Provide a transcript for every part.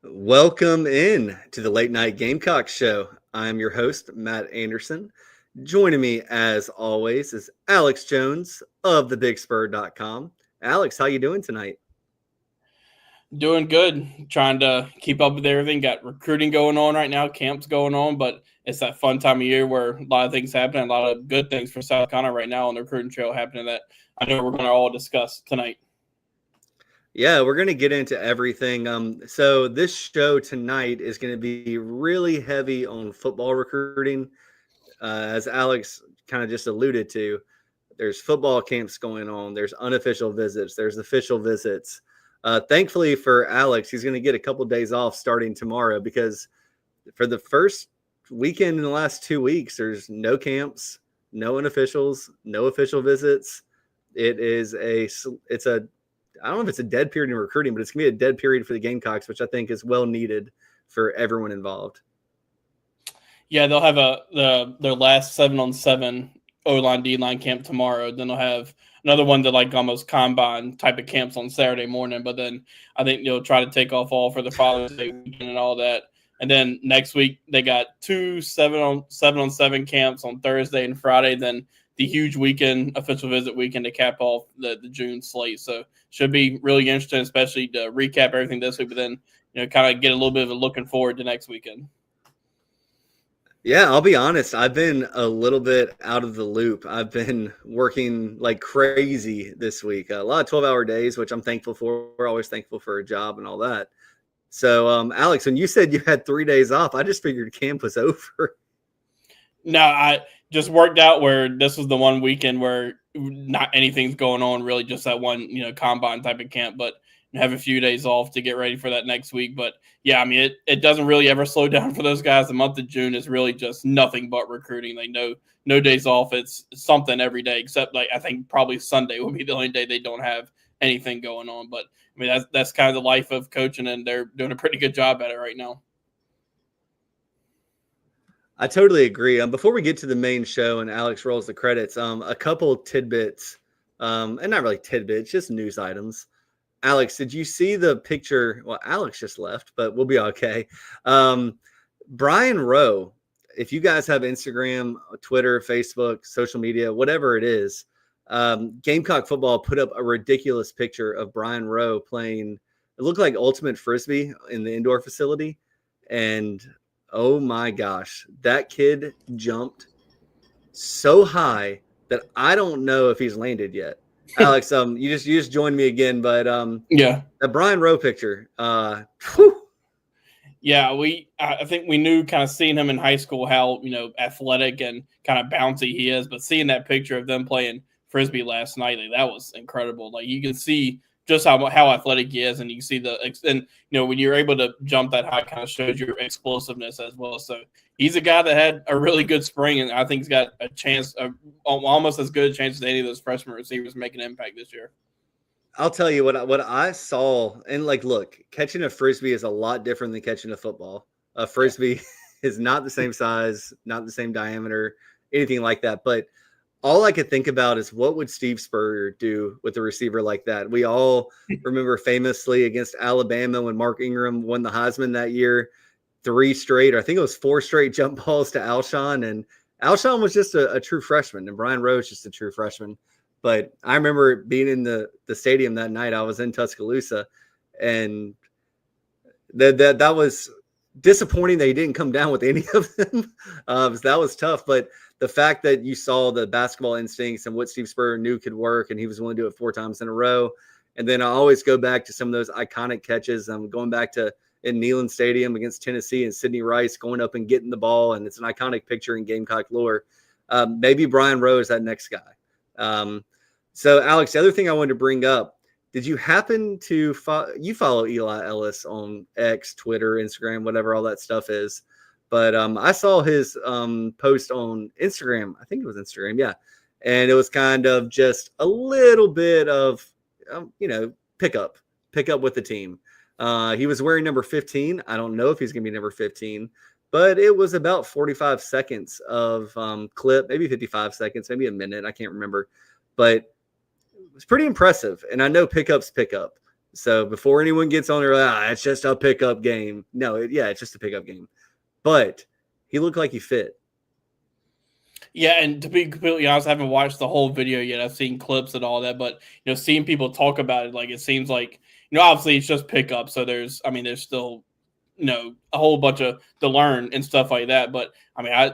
Welcome in to the Late Night Gamecock Show. I'm your host, Matt Anderson. Joining me, as always, is Alex Jones of thebigspur.com. Alex, how you doing tonight? Doing good. Trying to keep up with everything. Got recruiting going on right now, camps going on, but it's that fun time of year where a lot of things happen, a lot of good things for South Carolina right now on the recruiting trail happening that I know we're going to all discuss tonight. Yeah, we're going to get into everything. So this show tonight is going to be really heavy on football recruiting. As Alex kind of just alluded to, there's football camps going on. There's unofficial visits. There's official visits. Thankfully for Alex, he's going to get a couple of days off starting tomorrow because for the first weekend in the last 2 weeks, there's no camps, no unofficials, no official visits. It's a I don't know if it's a dead period in recruiting, but it's going to be a dead period for the Gamecocks, which I think is well needed for everyone involved. Yeah, they'll have their last 7-on-7 O-line, D-line camp tomorrow. Then they'll have another one that like almost combine type of camps on Saturday morning. But then I think they'll try to take off all for the Father's Day weekend and all that. And then next week they got 2 7-on-7 camps on Thursday and Friday. Then the huge weekend, official visit weekend to cap off the June slate. So should be really interesting, especially to recap everything this week, but then kind of get a little bit of a looking forward to next weekend. Yeah, I'll be honest. I've been a little bit out of the loop. I've been working like crazy this week. A lot of 12-hour days, which I'm thankful for. We're always thankful for a job and all that. So, Alex, when you said you had 3 days off, I just figured camp was over. No, I just worked out where this was the one weekend where not anything's going on, really, just that one, combine type of camp, but have a few days off to get ready for that next week. But yeah, I mean, it doesn't really ever slow down for those guys. The month of June is really just nothing but recruiting. Like no days off. It's something every day, except like I think probably Sunday will be the only day they don't have anything going on. But I mean, that's kind of the life of coaching, and they're doing a pretty good job at it right now. I totally agree. Before we get to the main show and Alex rolls the credits, a couple tidbits, and not really tidbits, just news items. Alex, did you see the picture? Well, Alex just left, but we'll be okay. Brian Rowe, if you guys have Instagram, Twitter, Facebook, social media, whatever it is, Gamecock Football put up a ridiculous picture of Brian Rowe playing. It looked like ultimate frisbee in the indoor facility. And oh my gosh, that kid jumped so high that I don't know if he's landed yet. Alex, you just joined me again, but yeah, the Brian Rowe picture, yeah, I think we knew kind of seeing him in high school how athletic and kind of bouncy he is, but seeing that picture of them playing frisbee last night, like, that was incredible. Like you can see just how athletic he is, and you can see when you're able to jump that high, kind of shows your explosiveness as well. So he's a guy that had a really good spring, and I think he's got a chance, almost as good a chance as any of those freshman receivers making an impact this year. I'll tell you what I saw, and like, look, catching a frisbee is a lot different than catching a football. A frisbee is not the same size, not the same diameter, anything like that. But all I could think about is what would Steve Spurrier do with a receiver like that? We all remember famously against Alabama when Mark Ingram won the Heisman that year, 3 straight, or I think it was 4 straight jump balls to Alshon. And Alshon was just a true freshman, and Brian Rowe was just a true freshman. But I remember being in the stadium that night. I was in Tuscaloosa, and that was disappointing that he didn't come down with any of them. So that was tough. But the fact that you saw the basketball instincts and what Steve Spurrier knew could work, and he was willing to do it 4 times in a row. And then I always go back to some of those iconic catches. I'm going back to in Neyland Stadium against Tennessee and Sidney Rice going up and getting the ball, and it's an iconic picture in Gamecock lore. Maybe Brian Rowe is that next guy. So, Alex, the other thing I wanted to bring up, did you happen to you follow Eli Ellis on X, Twitter, Instagram, whatever all that stuff is? But I saw his post on Instagram. I think it was Instagram, yeah. And it was kind of just a little bit of, pick up with the team. He was wearing number 15. I don't know if he's going to be number 15, but it was about 45 seconds of clip, maybe 55 seconds, maybe a minute. I can't remember, but it was pretty impressive. And I know pickup's pickup. So before anyone gets on there, it's just a pickup game. No, it's just a pickup game. But he looked like he fit. Yeah, and to be completely honest, I haven't watched the whole video yet. I've seen clips and all that, but seeing people talk about it, like it seems like obviously it's just pickup. So there's still a whole bunch of to learn and stuff like that. But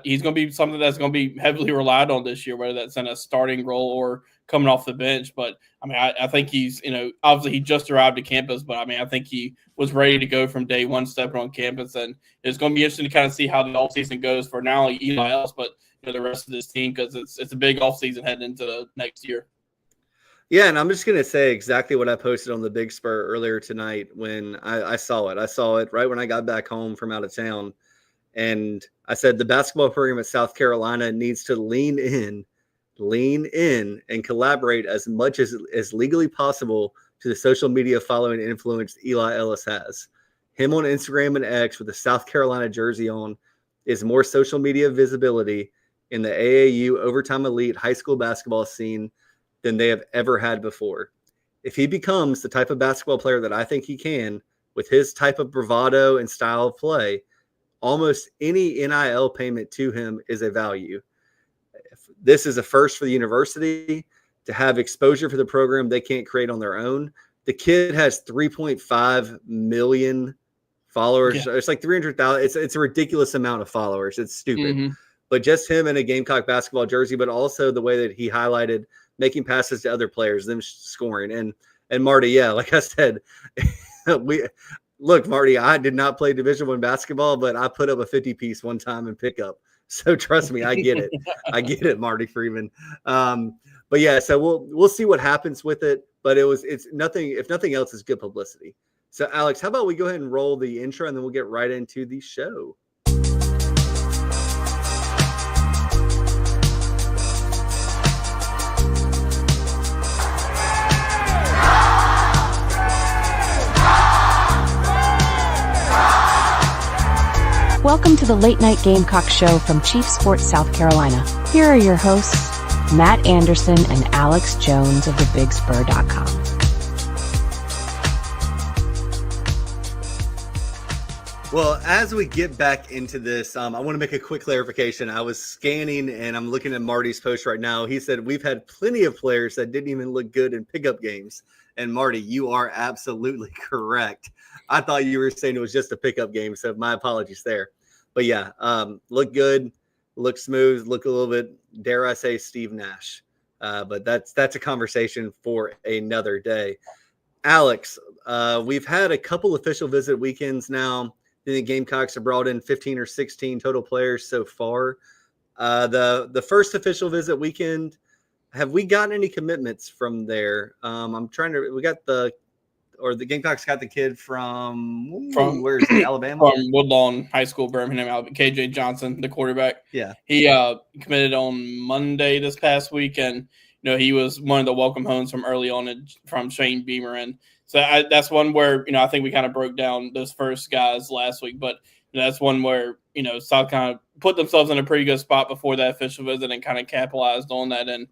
he's going to be something that's going to be heavily relied on this year, whether that's in a starting role or coming off the bench. But I think he's obviously he just arrived to campus, but I think he was ready to go from day one stepping on campus, and it's going to be interesting to kind of see how the offseason goes for not only Eli else, but the rest of this team, because it's a big offseason heading into the next year. Yeah, and I'm just going to say exactly what I posted on the Big Spur earlier tonight when I saw it. I saw it right when I got back home from out of town. And I said the basketball program at South Carolina needs to lean in and collaborate as much as legally possible to the social media following and influence Eli Ellis has. Him on Instagram and X with the South Carolina jersey on is more social media visibility in the AAU overtime elite high school basketball scene than they have ever had before. If he becomes the type of basketball player that I think he can, with his type of bravado and style of play, almost any NIL payment to him is a value. This is a first for the university to have exposure for the program they can't create on their own. The kid has 3.5 million followers. Yeah. It's like 300,000. It's a ridiculous amount of followers. It's stupid. Mm-hmm. But just him in a Gamecock basketball jersey, but also the way that he highlighted making passes to other players, them scoring. And Marty, yeah, like I said, Marty, I did not play Division I basketball, but I put up a 50-piece one time in pickup. So trust me, I get it. I get it, Marty Freeman. But yeah, so we'll see what happens with it. But it's nothing, if nothing else, is good publicity. So Alex, how about we go ahead and roll the intro and then we'll get right into the show. Welcome to the Late Night Gamecock Show from Chief Sports, South Carolina. Here are your hosts, Matt Anderson and Alex Jones of thebigspur.com. Well, as we get back into this, I want to make a quick clarification. I was scanning and I'm looking at Marty's post right now. He said we've had plenty of players that didn't even look good in pickup games. And Marty, you are absolutely correct. I thought you were saying it was just a pickup game, so my apologies there. But yeah, look good, look smooth, look a little bit, dare I say, Steve Nash. But that's a conversation for another day. Alex, we've had a couple official visit weekends now. The Gamecocks have brought in 15 or 16 total players so far. The first official visit weekend, have we gotten any commitments from there? The Gamecocks got the kid from where is it, Alabama? From Woodlawn High School, Birmingham, Alabama. KJ Johnson, the quarterback. Yeah. He committed on Monday this past week, and he was one of the welcome homes from early on from Shane Beamer. And so that's one where, I think we kind of broke down those first guys last week, but that's one where, South kind of put themselves in a pretty good spot before that official visit and kind of capitalized on that. And,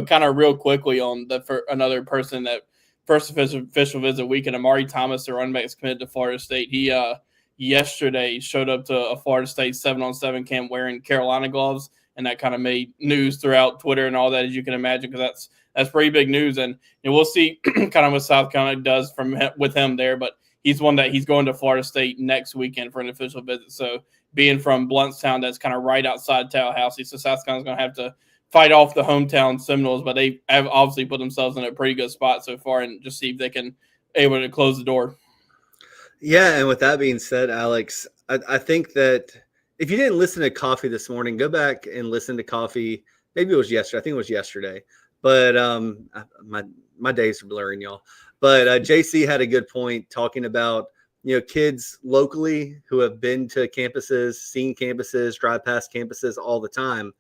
kind of real quickly on another person that first official visit weekend, Amari Thomas, the running back, is committed to Florida State. He yesterday showed up to a Florida State 7-on-7 camp wearing Carolina gloves, and that kind of made news throughout Twitter and all that, as you can imagine, because that's pretty big news. And we'll see kind of what South Carolina does with him there, but he's going to Florida State next weekend for an official visit. So being from Bluntstown, that's kind of right outside Tallahassee, so South Carolina's going to have to fight off the hometown Seminoles, but they have obviously put themselves in a pretty good spot so far, and just see if they can able to close the door. Yeah, and with that being said, Alex, I think that if you didn't listen to Coffee this morning, go back and listen to Coffee. Maybe it was yesterday. I think it was yesterday. But my days are blurring, y'all. But JC had a good point talking about kids locally who have been to campuses, seen campuses, drive past campuses all the time.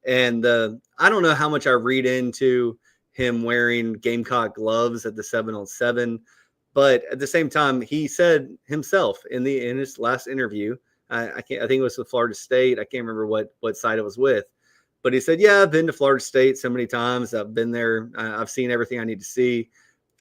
And I don't know how much I read into him wearing Gamecock gloves at the 7-on-7, but at the same time, he said himself in his last interview, I think it was with Florida State. I can't remember what site it was with, but he said, "Yeah, I've been to Florida State so many times. I've been there. I've seen everything I need to see.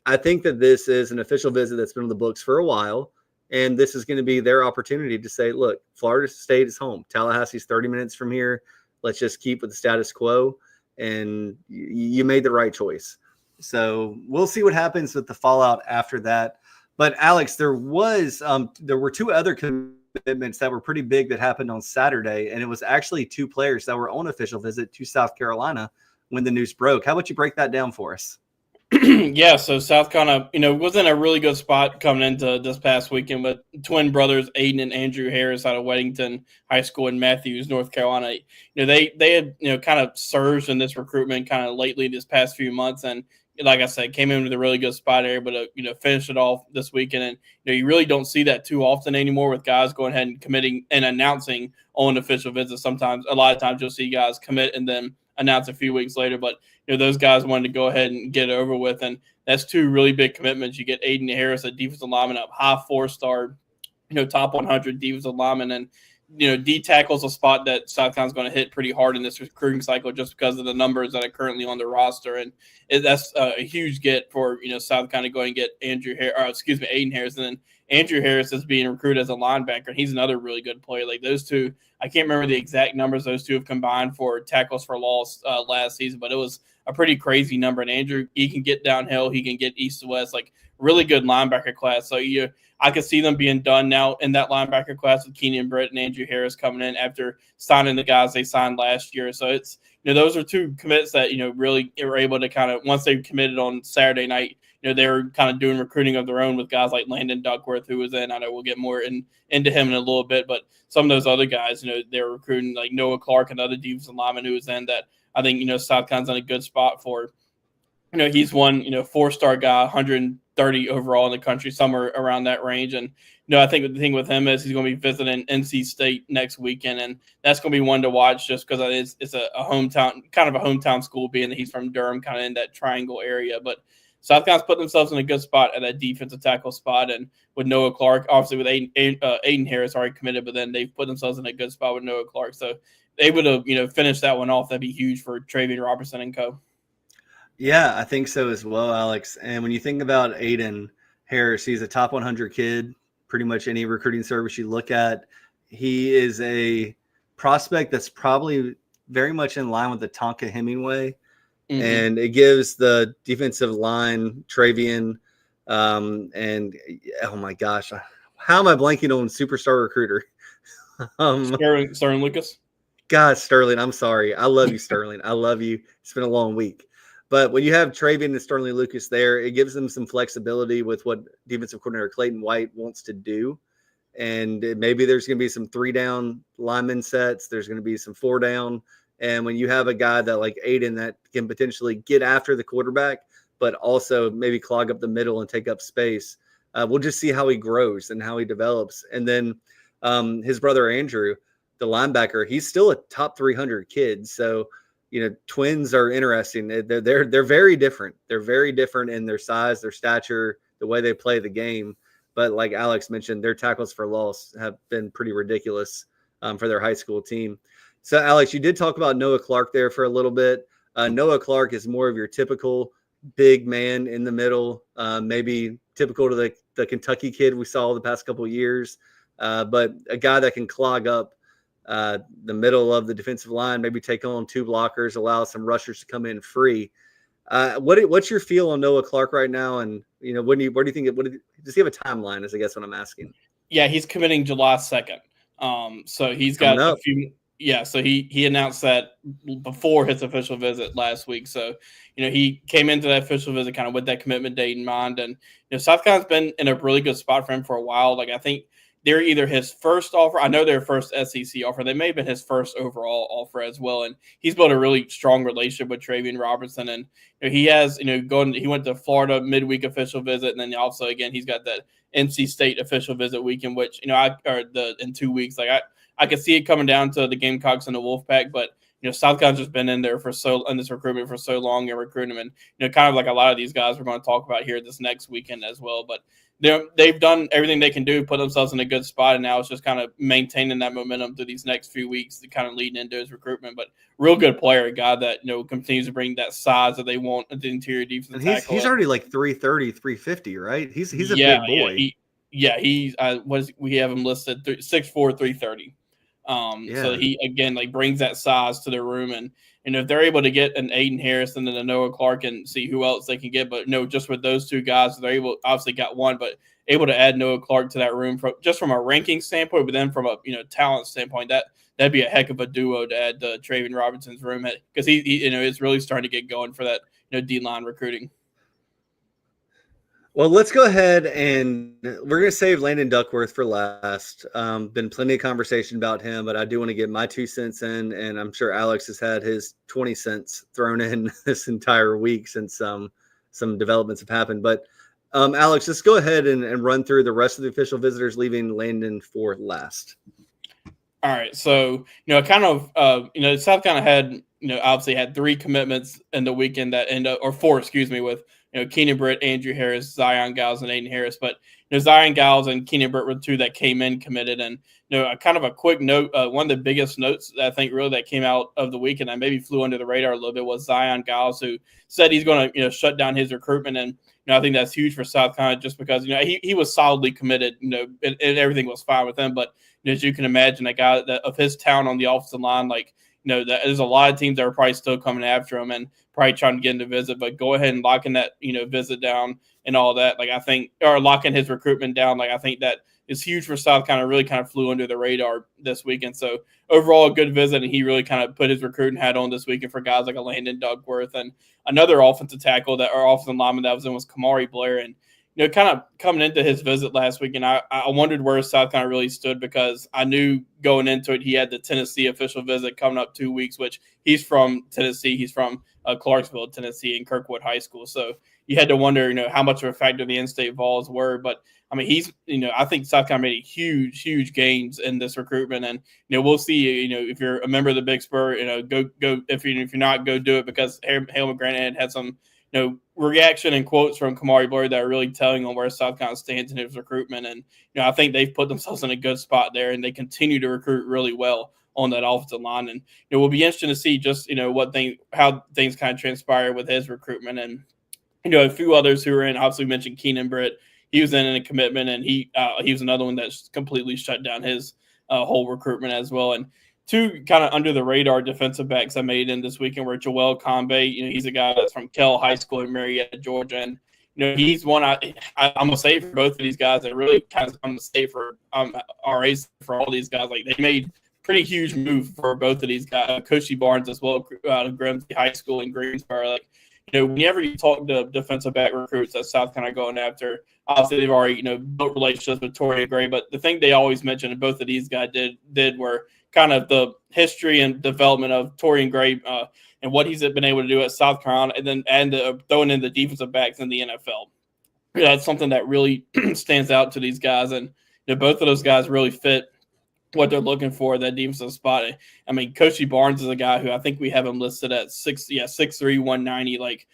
I think that this is an official visit that's been on the books for a while, and this is going to be their opportunity to say, look, Florida State is home. Tallahassee's 30 minutes from here. Let's just keep with the status quo, and you made the right choice. So we'll see what happens with the fallout after that. But Alex, there were two other commitments that were pretty big that happened on Saturday, and it was actually two players that were on official visit to South Carolina when the news broke. How about you break that down for us? Yeah, so South Carolina, was in a really good spot coming into this past weekend with twin brothers Aiden and Andrew Harris out of Weddington High School in Matthews, North Carolina. They had kind of surged in this recruitment kind of lately this past few months, and like I said, came in with a really good spot there, but finish it off this weekend. And you really don't see that too often anymore with guys going ahead and committing and announcing on official visits. Sometimes, a lot of times, you'll see guys commit and then announce a few weeks later, but those guys wanted to go ahead and get it over with, and that's two really big commitments. You get Aiden Harris, a defensive lineman, up high 4-star, top 100 defensive lineman, and D tackle's a spot that South Carolina's going to hit pretty hard in this recruiting cycle just because of the numbers that are currently on the roster, and that's a huge get for South Carolina going to get Aiden Harris, and then Andrew Harris is being recruited as a linebacker, and he's another really good player. Like those two, I can't remember the exact numbers those two have combined for tackles for loss last season, but it was a pretty crazy number. And Andrew, he can get downhill, he can get east to west, like really good linebacker class. So I could see them being done now in that linebacker class with Kenyon Britt and Andrew Harris coming in after signing the guys they signed last year. So it's those are two commits that really were able to kind of, once they committed on Saturday night, they were kind of doing recruiting of their own with guys like Landon Duckworth, who was in. I know we'll get more into him in a little bit, but some of those other guys, they're recruiting like Noah Clark, another defensive lineman who was in that I think, South Carolina's in a good spot for. He's one, 4-star guy, 130 overall in the country, somewhere around that range. And, I think the thing with him is he's going to be visiting NC State next weekend, and that's going to be one to watch just because it's a hometown school, being that he's from Durham, kind of in that triangle area. But South Carolina's put themselves in a good spot at that defensive tackle spot, and with Noah Clark, obviously with Aiden Harris already committed, but then they've put themselves in a good spot with Noah Clark. So they would have, finished that one off. That'd be huge for Travian Robertson and co. Yeah, I think so as well, Alex. And when you think about Aiden Harris, he's a top 100 kid. Pretty much any recruiting service you look at, he is a prospect that's probably very much in line with the Tonka Hemingway. Mm-hmm. And it gives the defensive line, Travian, and oh my gosh, how am I blanking on superstar recruiter? Sterling Lucas. God, Sterling, I'm sorry. I love you, Sterling. I love you. It's been a long week. But when you have Travian and Sterling Lucas there, it gives them some flexibility with what defensive coordinator Clayton White wants to do. And maybe there's going to be some 3-down lineman sets. There's going to be some 4-down. And when you have a guy that like Aiden that can potentially get after the quarterback, but also maybe clog up the middle and take up space, we'll just see how he grows and how he develops. And then his brother Andrew, the linebacker, he's still a top 300 kid. So, twins are interesting. They're very different. They're very different in their size, their stature, the way they play the game. But like Alex mentioned, their tackles for loss have been pretty ridiculous for their high school team. So, Alex, you did talk about Noah Clark there for a little bit. Noah Clark is more of your typical big man in the middle, maybe typical to the Kentucky kid we saw the past couple of years, but a guy that can clog up the middle of the defensive line, maybe take on 2 blockers, allow some rushers to come in free. What's your feel on Noah Clark right now? And, where do you think does he have a timeline is I guess what I'm asking? Yeah, he's committing July 2nd. So he's got a few. Yeah, so he announced that before his official visit last week. So, he came into that official visit kind of with that commitment date in mind. And, South Carolina's been in a really good spot for him for a while. Like, I think they're either his first offer. I know their first SEC offer. They may have been his first overall offer as well. And he's built a really strong relationship with Travian Robertson. And he has, he went to Florida midweek official visit. And then also, again, he's got that NC State official visit weekend, which, in 2 weeks, like I could see it coming down to the Gamecocks and the Wolfpack, but South Carolina's just been in there in this recruitment for so long and recruiting them, and kind of like a lot of these guys we're going to talk about here this next weekend as well. But they've done everything they can do, put themselves in a good spot, and now it's just kind of maintaining that momentum through these next few weeks to kind of lead into his recruitment. But real good player, a guy that continues to bring that size that they want at the interior defense. And he's already like 330, 350, right? He's a big boy. We have him listed 6'4", 330. So he again brings that size to their room, and if they're able to get an Aiden Harris and then a Noah Clark and see who else they can get, but just with those two guys, they're obviously got one, but able to add Noah Clark to that room from a ranking standpoint, but then from a talent standpoint, that'd be a heck of a duo to add to Traven Robinson's room because he is really starting to get going for that D-line recruiting. Well, let's go ahead and we're going to save Landon Duckworth for last. Been plenty of conversation about him, but I do want to get my 2 cents in, and I'm sure Alex has had his 20 cents thrown in this entire week since some developments have happened. But Alex, let's go ahead and run through the rest of the official visitors, leaving Landon for last. All right. So, South Carolina had, obviously had 3 commitments in the weekend that end up, or 4, with, Keenan Britt, Andrew Harris, Zion Giles, and Aiden Harris. But, Zion Giles and Keenan Britt were 2 that came in committed. And, kind of a quick note, one of the biggest notes that I think really that came out of the weekend that maybe flew under the radar a little bit was Zion Giles, who said he's going to, shut down his recruitment. And, I think that's huge for South Carolina just because, he was solidly committed, and everything was fine with him. But, as you can imagine, a guy of his talent on the offensive line, that there's a lot of teams that are probably still coming after him and probably trying to get him to visit, but go ahead and locking that, visit down and all that. I think, or locking his recruitment down. I think that is huge for South Carolina, really kind of flew under the radar this weekend. So overall, a good visit. And he really kind of put his recruiting hat on this weekend for guys like a Landon Duckworth and another offensive tackle or offensive lineman that was in was Kamari Blair. And, kind of coming into his visit last week, and I wondered where South Carolina really stood because I knew going into it he had the Tennessee official visit coming up 2 weeks, which he's from Tennessee. He's from Clarksville, Tennessee, and Kirkwood High School. So you had to wonder, how much of a factor the in-state Vols were. But, he's, I think South Carolina made huge, huge gains in this recruitment. And, we'll see, if you're a member of the Big Spur, go if you're not, go do it because Hale McGranahan had some, reaction and quotes from Kamari Blair that are really telling on where South Carolina stands in his recruitment. And, I think they've put themselves in a good spot there, and they continue to recruit really well on that offensive line. And it will be interesting to see just, how things kind of transpire with his recruitment. And, a few others who are in, obviously mentioned Keenan Britt. He was in a commitment, and he was another one that's completely shut down his whole recruitment as well. And 2 kind of under the radar defensive backs I made in this weekend were Joel Convey. He's a guy that's from Kell High School in Marietta, Georgia. And, he's one I'm going to say for both of these guys that really kind of, I'm going to say for RAs for all these guys. They made pretty huge move for both of these guys. Cushy Barnes as well out of Grimsby High School in Greensboro. Whenever you talk to defensive back recruits that South Carolina going after, obviously they've already, built relationships with Torian Gray. But the thing they always mentioned, and both of these guys did were kind of the history and development of Torian Gray and what he's been able to do at South Carolina, and throwing in the defensive backs in the NFL. That's something that really stands out to these guys, and both of those guys really fit what they're looking for, that defensive spot. Cushy Barnes is a guy who I think we have him listed at 6'3", 190,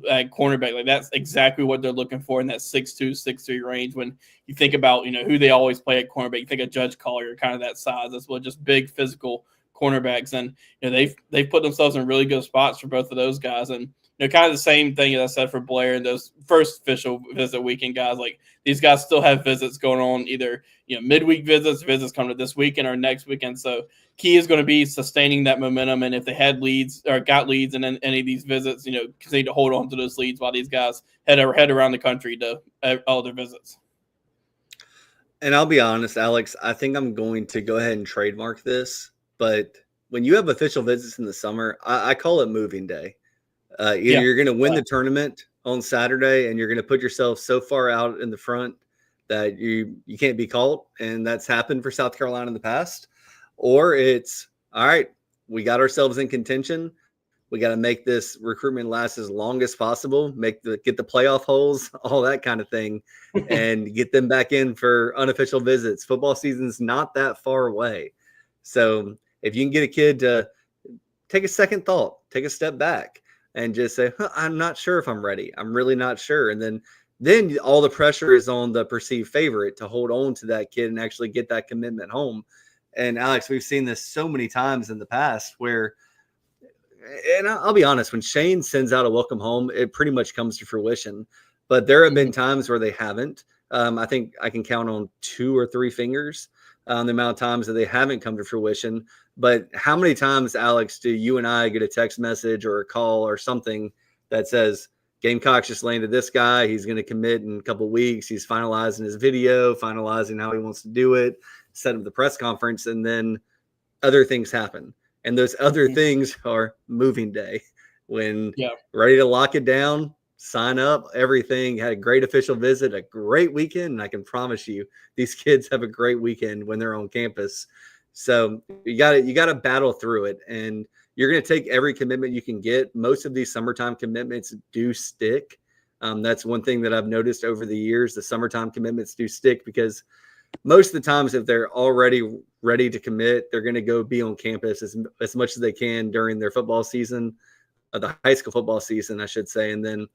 at cornerback. That's exactly what they're looking for in that 6'2", 6'3" range. When you think about, who they always play at cornerback, you think of Judge Collier, kind of that size as well, just big physical cornerbacks. And, they've put themselves in really good spots for both of those guys. And, kind of the same thing as I said for Blair and those first official visit weekend guys. These guys still have visits going on, either midweek visits coming to this weekend or next weekend. So key is going to be sustaining that momentum. And if they had leads or got leads in any of these visits, continue to hold on to those leads while these guys head around the country to all their visits. And I'll be honest, Alex, I think I'm going to go ahead and trademark this. But when you have official visits in the summer, I call it moving day. You're going to win the tournament on Saturday, and you're going to put yourself so far out in the front that you can't be caught. And that's happened for South Carolina in the past. Or it's, all right, we got ourselves in contention. We got to make this recruitment last as long as possible, get the playoff holes, all that kind of thing, and get them back in for unofficial visits. Football season's not that far away. So if you can get a kid to take a second thought, take a step back, and just say, I'm not sure if I'm ready. I'm really not sure. And then all the pressure is on the perceived favorite to hold on to that kid and actually get that commitment home. And Alex, we've seen this so many times in the past where, and I'll be honest, when Shane sends out a welcome home, it pretty much comes to fruition. But there have been times where they haven't. I think I can count on 2 or 3 fingers the amount of times that they haven't come to fruition. But how many times, Alex, do you and I get a text message or a call or something that says, Gamecocks just landed this guy, he's going to commit in a couple of weeks, he's finalizing his video, finalizing how he wants to do it, set up the press conference, and then other things happen. And those other things are moving day when ready to lock it down, sign up, everything. Had a great official visit, a great weekend. And I can promise you these kids have a great weekend when they're on campus. So you got to battle through it. And you're going to take every commitment you can get. Most of these summertime commitments do stick. That's one thing that I've noticed over the years. The summertime commitments do stick because most of the times, if they're already ready to commit, they're going to go be on campus as much as they can during their football season, the high school football season, I should say. And then,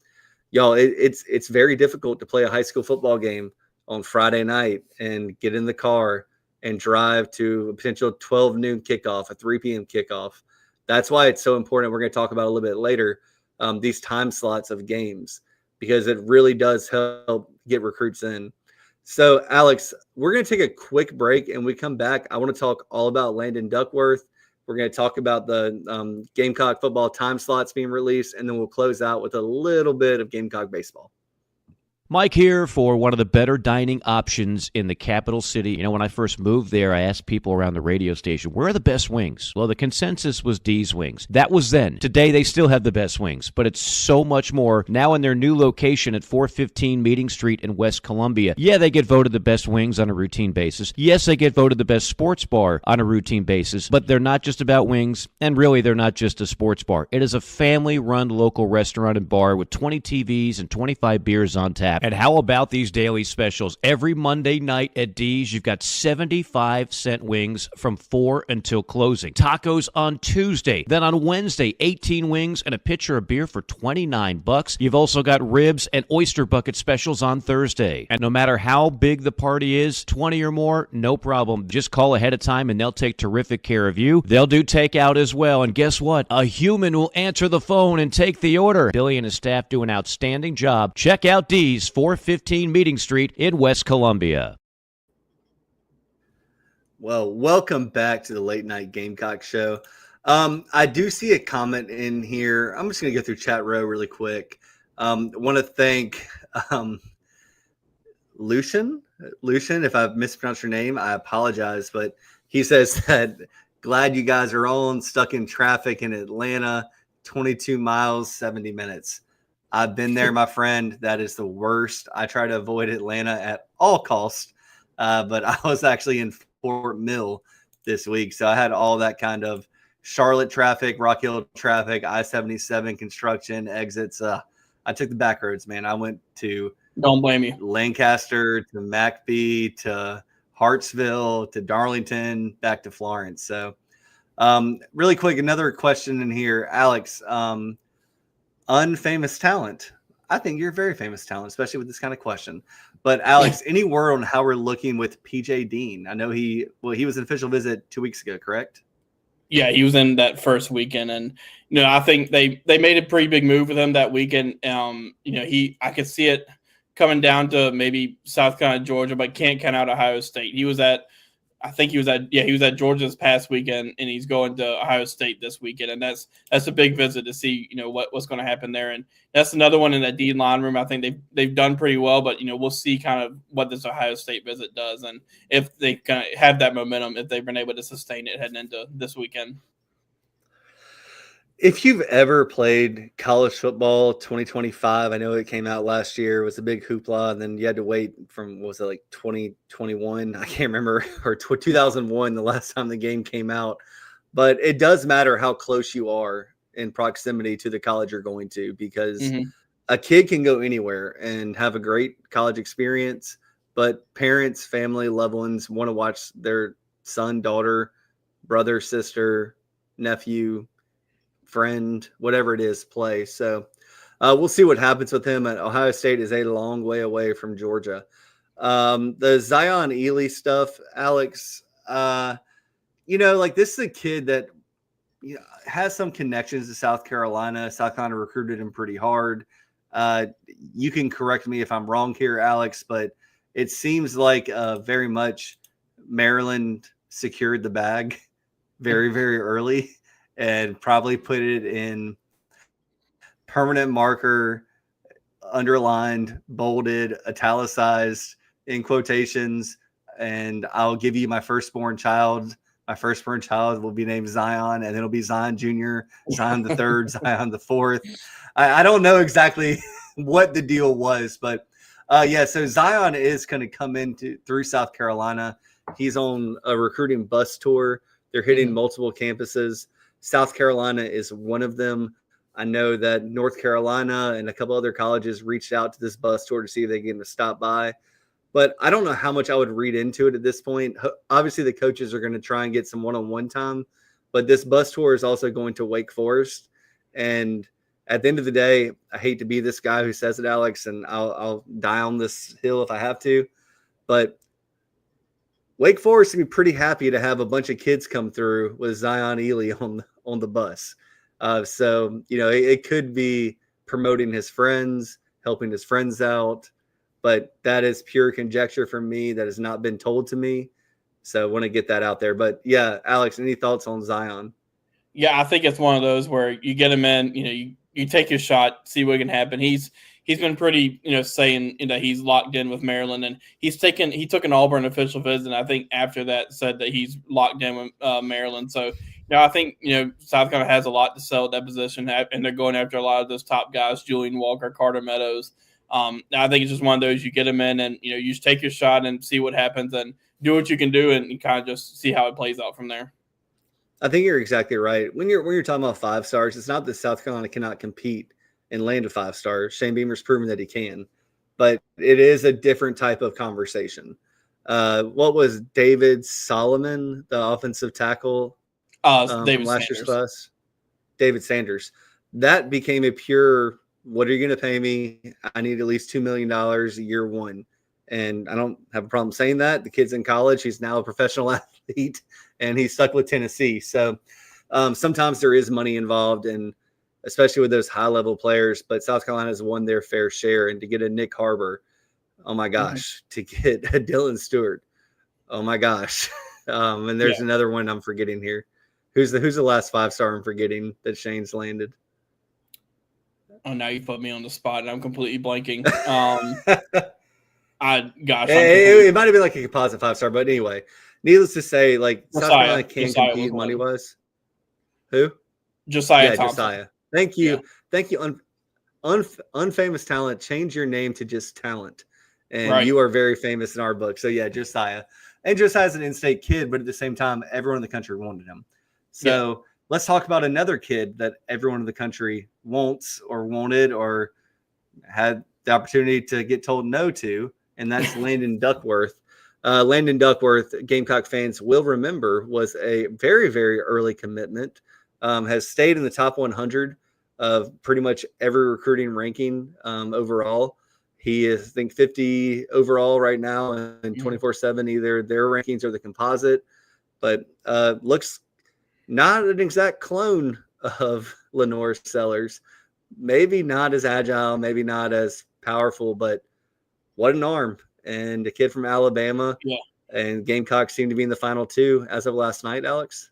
y'all, it's very difficult to play a high school football game on Friday night and get in the car and drive to a potential 12 noon kickoff, a 3 p.m. kickoff. That's why it's so important. We're going to talk about a little bit later, these time slots of games, because it really does help get recruits in. So, Alex, we're going to take a quick break, and we come back. I want to talk all about Landon Duckworth. We're going to talk about the Gamecock football time slots being released, and then we'll close out with a little bit of Gamecock baseball. Mike here for one of the better dining options in the capital city. You know, when I first moved there, I asked people around the radio station, where are the best wings? Well, the consensus was D's Wings. That was then. Today, they still have the best wings, but it's so much more. Now in their new location at 415 Meeting Street in West Columbia, yeah, they get voted the best wings on a routine basis. Yes, they get voted the best sports bar on a routine basis, but they're not just about wings, and really, they're not just a sports bar. It is a family-run local restaurant and bar with 20 TVs and 25 beers on tap. And how about these daily specials? Every Monday night at D's, you've got 75-cent wings from 4 until closing. Tacos on Tuesday. Then on Wednesday, 18 wings and a pitcher of beer for $29. You've also got ribs and oyster bucket specials on Thursday. And no matter how big the party is, 20 or more, no problem. Just call ahead of time and they'll take terrific care of you. They'll do takeout as well. And guess what? A human will answer the phone and take the order. Billy and his staff do an outstanding job. Check out D's 415 Meeting Street in West Columbia. Well, welcome back to the Late Night Gamecock Show. I do see a comment in here. I'm just going to go through chat row really quick. Want to thank Lucian. If I've mispronounced your name, I apologize. But he says that glad you guys are on, stuck in traffic in Atlanta, 22 miles, 70 minutes. I've been there, my friend. That is the worst. I try to avoid Atlanta at all costs, but I was actually in Fort Mill this week, so I had all that kind of Charlotte traffic, Rock Hill traffic, I-77 construction exits. I took the back roads, man. I went to Don't blame you. Lancaster to McBee to Hartsville to Darlington back to Florence. So really quick, another question in here, Alex. Unfamous talent. I think you're a very famous talent, especially with this kind of question. But Alex, any word on how we're looking with PJ Dean? I know he was an official visit 2 weeks ago, correct? Yeah, he was in that first weekend, and I think they made a pretty big move with him that weekend. I could see it coming down to maybe South Carolina, Georgia, but can't count out Ohio State. He was at Georgia this past weekend, and he's going to Ohio State this weekend, and that's a big visit to see what's going to happen there. And that's another one in that D line room. I think they've done pretty well, but we'll see kind of what this Ohio State visit does, and if they kind of have that momentum, if they've been able to sustain it heading into this weekend. If you've ever played college football 2025, I know it came out last year, it was a big hoopla, and then you had to wait from, what was it, like 2021? I can't remember, or 2001, the last time the game came out. But it does matter how close you are in proximity to the college you're going to, because a kid can go anywhere and have a great college experience, but parents, family, loved ones want to watch their son, daughter, brother, sister, nephew, friend, whatever it is, play. So we'll see what happens with him. Ohio State is a long way away from Georgia. The Zion Ely stuff, Alex, like this is a kid that has some connections to South Carolina. South Carolina recruited him pretty hard. You can correct me if I'm wrong here, Alex, but it seems like very much Maryland secured the bag very, very early and probably put it in permanent marker, underlined, bolded, italicized, in quotations, and I'll give you my firstborn child. My firstborn child will be named Zion, and it'll be Zion Jr., Zion the third, Zion the fourth. I don't know exactly what the deal was, but so Zion is going to come through South Carolina. He's on a recruiting bus tour. They're hitting multiple campuses. South Carolina is one of them. I know that North Carolina and a couple other colleges reached out to this bus tour to see if they get him to stop by. But I don't know how much I would read into it at this point. Obviously, the coaches are going to try and get some one-on-one time. But this bus tour is also going to Wake Forest. And at the end of the day, I hate to be this guy who says it, Alex, and I'll die on this hill if I have to. But Wake Forest would be pretty happy to have a bunch of kids come through with Zion Ely on the bus. So it could be promoting his friends, helping his friends out, but that is pure conjecture from me that has not been told to me. So I want to get that out there. But yeah, Alex, any thoughts on Zion? Yeah, I think it's one of those where you get him in, you take your shot, see what can happen. He's been pretty, saying that he's locked in with Maryland, and he took an Auburn official visit, and I think after that said that he's locked in with Maryland. So, I think, South Carolina has a lot to sell at that position, and they're going after a lot of those top guys, Julian Walker, Carter Meadows. I think it's just one of those, you get them in and, you just take your shot and see what happens and do what you can do and kind of just see how it plays out from there. I think you're exactly right. When you're talking about 5 stars, it's not that South Carolina cannot compete and land a 5-star. Shane Beamer's proven that he can, but it is a different type of conversation. What was David Solomon, the offensive tackle? David last Sanders. Year's class? David Sanders. That became a pure, what are you going to pay me? I need at least $2 million year one. And I don't have a problem saying that. The kid's in college. He's now a professional athlete, and he's stuck with Tennessee. So sometimes there is money involved, and especially with those high-level players. But South Carolina has won their fair share. And to get a Nick Harbor, oh, my gosh, to get a Dylan Stewart, oh, my gosh. And there's another one I'm forgetting here. Who's the last 5-star I'm forgetting that Shane's landed? Oh, now you put me on the spot, and I'm completely blanking. It might have been like a composite 5-star, but anyway, needless to say, like South Carolina can compete money wise. Who? Josiah Thompson. Josiah. Thank you. Yeah. Thank you. Unfamous talent. Change your name to just talent. And you are very famous in our book. So yeah, Josiah. And Josiah's an in-state kid, but at the same time, everyone in the country wanted him. So let's talk about another kid that everyone in the country wants or wanted or had the opportunity to get told no to, and that's Landon Duckworth. Landon Duckworth, Gamecock fans will remember, was a very, very early commitment, has stayed in the top 100 of pretty much every recruiting ranking overall. He is, I think, 50 overall right now and 24/7, either their rankings or the composite, but looks not an exact clone of Lenore Sellers. Maybe not as agile, maybe not as powerful, but what an arm. And a kid from Alabama. Yeah. And Gamecocks seem to be in the final 2 as of last night, Alex.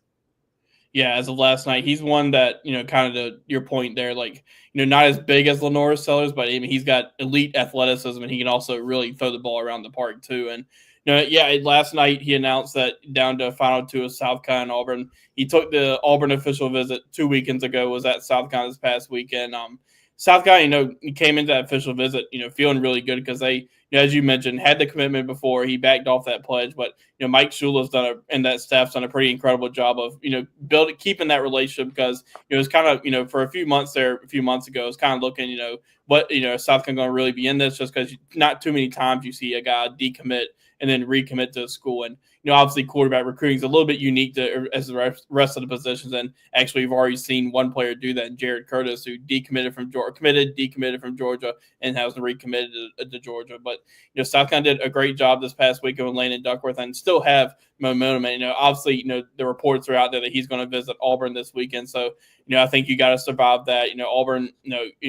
Yeah, as of last night, he's one that, kind of to your point there, like, not as big as Lenore Sellers, but I mean, he's got elite athleticism, and he can also really throw the ball around the park too. And, last night he announced that down to final 2 of South Carolina and Auburn. He took the Auburn official visit 2 weekends ago, was at South Carolina this past weekend. South Carolina, he came into that official visit, feeling really good because they as you mentioned, had the commitment before. He backed off that pledge, but Mike Shula's and that staff's done a pretty incredible job of keeping that relationship, because it's kind of for a few months ago, it's kind of looking what South Carolina going to really be in this, just because not too many times you see a guy decommit and then recommit to a school. And obviously quarterback recruiting is a little bit unique as the rest of the positions. And actually, we've already seen one player do that in Jared Curtis, who decommitted from Georgia, and has recommitted to Georgia. But South Carolina did a great job this past week with Landon Duckworth, and still have momentum. And obviously, the reports are out there that he's going to visit Auburn this weekend. So I think you got to survive that. Auburn,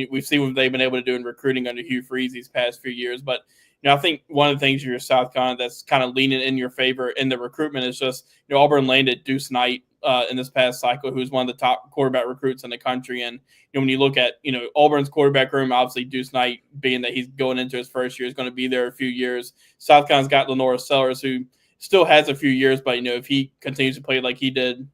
we've seen what they've been able to do in recruiting under Hugh Freeze these past few years, but I think one of the things you're South Carolina that's kind of leaning in your favor in the recruitment is just Auburn landed Deuce Knight in this past cycle, who's one of the top quarterback recruits in the country. And when you look at Auburn's quarterback room, obviously Deuce Knight, being that he's going into his first year, is going to be there a few years. South Carolina's got Lenora Sellers, who still has a few years, but if he continues to play like he did,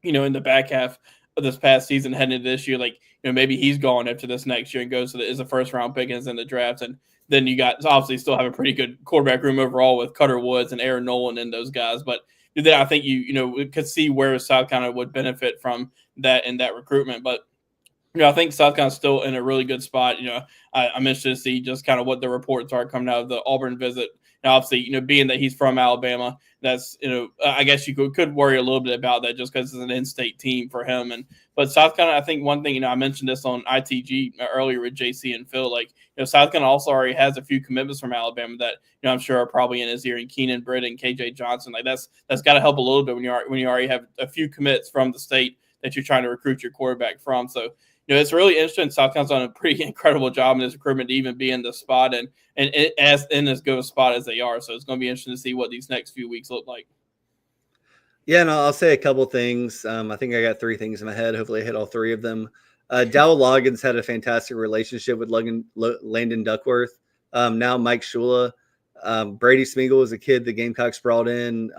in the back half of this past season, heading into this year, maybe he's gone after this next year and goes to is a first round pick and is in the draft. And then you got obviously still have a pretty good quarterback room overall with Cutter Woods and Aaron Nolan and those guys. But then I think you could see where South Carolina would benefit from that in that recruitment. But I think South Carolina's still in a really good spot. I'm interested to see just kind of what the reports are coming out of the Auburn visit. Now, obviously, being that he's from Alabama, that's I guess you could worry a little bit about that, just because it's an in-state team for him. But South Carolina, I think one thing, I mentioned this on ITG earlier with JC and Phil, South Carolina also already has a few commitments from Alabama that I'm sure are probably in his ear, and Keenan Britt and KJ Johnson. That's got to help a little bit when you already have a few commits from the state that you're trying to recruit your quarterback from. So it's really interesting. South Carolina's done a pretty incredible job in this recruitment to even be in the spot and as in as good a spot as they are. So it's going to be interesting to see what these next few weeks look like. Yeah, and I'll say a couple things. I think I got 3 things in my head. Hopefully I hit all 3 of them. Dowell Loggins had a fantastic relationship with Landon Duckworth. Now Mike Shula. Brady Smeagol was a kid the Gamecocks brought in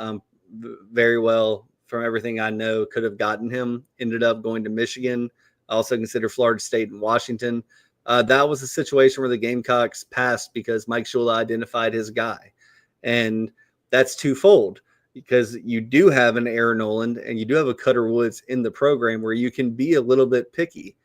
very well. From everything I know, could have gotten him. Ended up going to Michigan. I also consider Florida State and Washington. That was a situation where the Gamecocks passed because Mike Shula identified his guy. And that's twofold, because you do have an Aaron Noland and you do have a Cutter Woods in the program where you can be a little bit picky.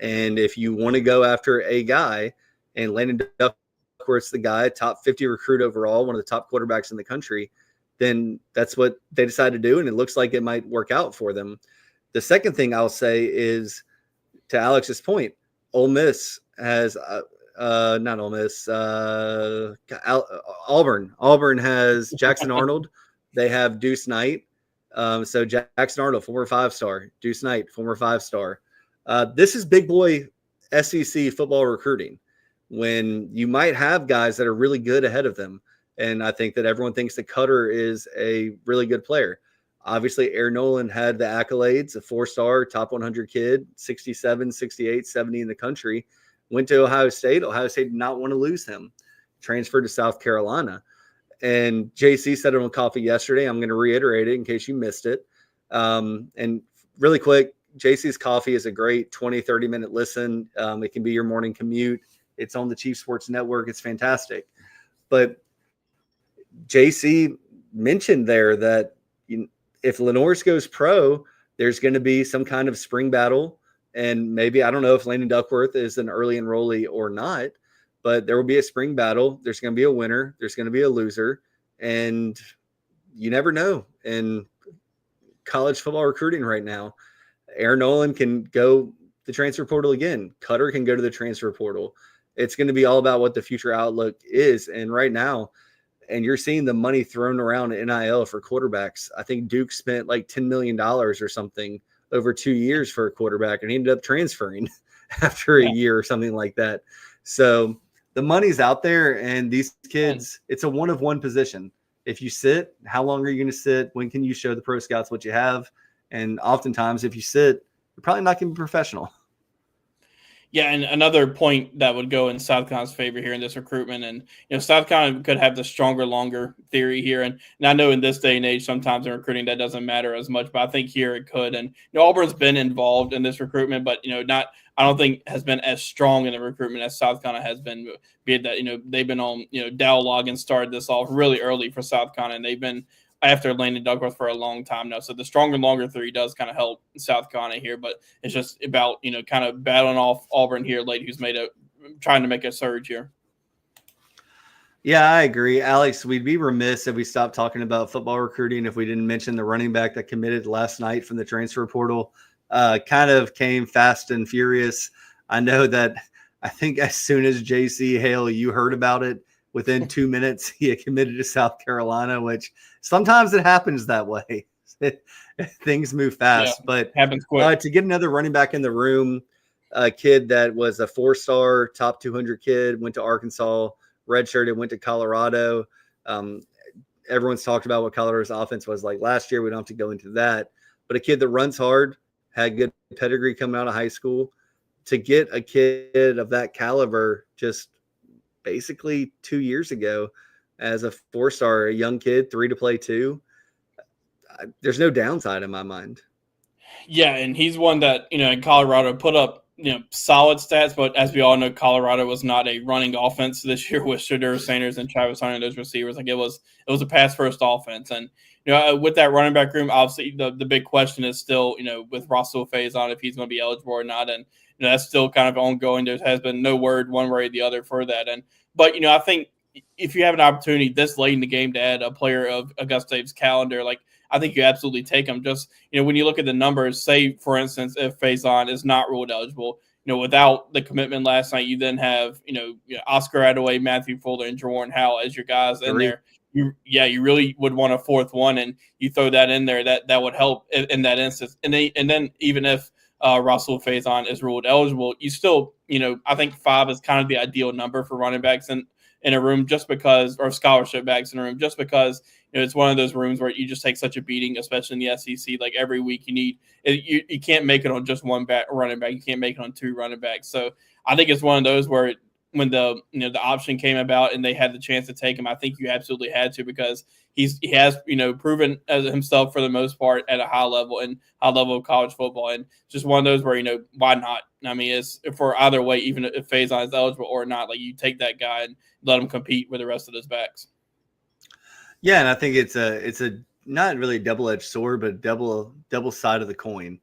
And if you want to go after a guy, and Landon Duckworth's the guy, top 50 recruit overall, one of the top quarterbacks in the country, then that's what they decided to do. And it looks like it might work out for them. The second thing I'll say is, to Alex's point, Ole Miss has not Ole Miss, Auburn. Auburn has Jackson Arnold. They have Deuce Knight. So Jackson Arnold, former 5-star. Deuce Knight, former 5-star. This is big boy SEC football recruiting, when you might have guys that are really good ahead of them. And I think that everyone thinks that Cutter is a really good player. Obviously, Aaron Nolan had the accolades, a 4-star, top 100 kid, 67, 68, 70 in the country. Went to Ohio State. Ohio State did not want to lose him. Transferred to South Carolina. And JC said it on coffee yesterday. I'm going to reiterate it in case you missed it. And really quick, JC's Coffee is a great 20, 30-minute listen. It can be your morning commute. It's on the Chief Sports Network. It's fantastic. But JC mentioned there that if Lenoris goes pro, there's going to be some kind of spring battle. And maybe, I don't know if Landon Duckworth is an early enrollee or not, but there will be a spring battle. There's going to be a winner. There's going to be a loser. And you never know in college football recruiting right now. Aaron Nolan can go the transfer portal again. Cutter can go to the transfer portal. It's going to be all about what the future outlook is. And right now, and you're seeing the money thrown around in NIL for quarterbacks. I think Duke spent like $10 million or something over 2 years for a quarterback, and he ended up transferring after a year or something like that. So the money's out there, and these kids, it's a one-of-one position. If you sit, how long are you going to sit? When can you show the pro scouts what you have? And oftentimes, if you sit, you're probably not going to be professional. Yeah, and another point that would go in South Carolina's favor here in this recruitment, and South Carolina could have the stronger, longer theory here. And I know in this day and age, sometimes in recruiting that doesn't matter as much, but I think here it could. And Auburn's been involved in this recruitment, but not I don't think has been as strong in the recruitment as South Carolina has been. Be it that, they've been on, Dow Loggins started this off really early for South Carolina, and they've been after Landon Duckworth for a long time now. So the stronger and longer three does kind of help South Carolina here, but it's just about, kind of battling off Auburn here late, who's trying to make a surge here. Yeah, I agree. Alex, we'd be remiss if we stopped talking about football recruiting if we didn't mention the running back that committed last night from the transfer portal. Kind of came fast and furious. I know that I think as soon as J.C. Hale, you heard about it, within 2 minutes, he had committed to South Carolina, which sometimes it happens that way. Things move fast, but happens quick. To get another running back in the room, a kid that was a 4-star, top 200 kid, went to Arkansas, redshirted, went to Colorado. Everyone's talked about what Colorado's offense was like last year. We don't have to go into that. But a kid that runs hard, had good pedigree coming out of high school. To get a kid of that caliber just basically 2 years ago as a 4-star, a young kid, 3 to play 2, there's no downside in my mind. Yeah, and he's one that, in Colorado put up, solid stats, but as we all know, Colorado was not a running offense this year with Shedeur Sanders and Travis Hunter and those receivers. Like it was a pass first offense. And, with that running back room, obviously the big question is still, with Russell Faison, if he's going to be eligible or not. And, that's still kind of ongoing. There has been no word one way or the other for that. But I think if you have an opportunity this late in the game to add a player of Augusta Dave's calendar, like I think you absolutely take him. Just, when you look at the numbers, say, for instance, if Faison is not ruled eligible, without the commitment last night, you then have, Oscar Adaway, Matthew Fuller, and Jordan Howell as your guys in there. You really would want a fourth one, and you throw that in there. That would help in that instance. And then even if Russell Faison is ruled eligible, you still, I think 5 is kind of the ideal number for running backs in a room, just because, or scholarship backs in a room, just because it's one of those rooms where you just take such a beating, especially in the SEC. Like every week, you can't make it on just one running back. You can't make it on 2 running backs. So I think it's one of those where when the option came about and they had the chance to take him, I think you absolutely had to, because he has proven as himself for the most part at a high level of college football, and just one of those where why not? I mean, it's for either way, even if Faison is eligible or not, like you take that guy and let him compete with the rest of those backs. Yeah, and I think it's a not really a double-edged sword, but double side of the coin.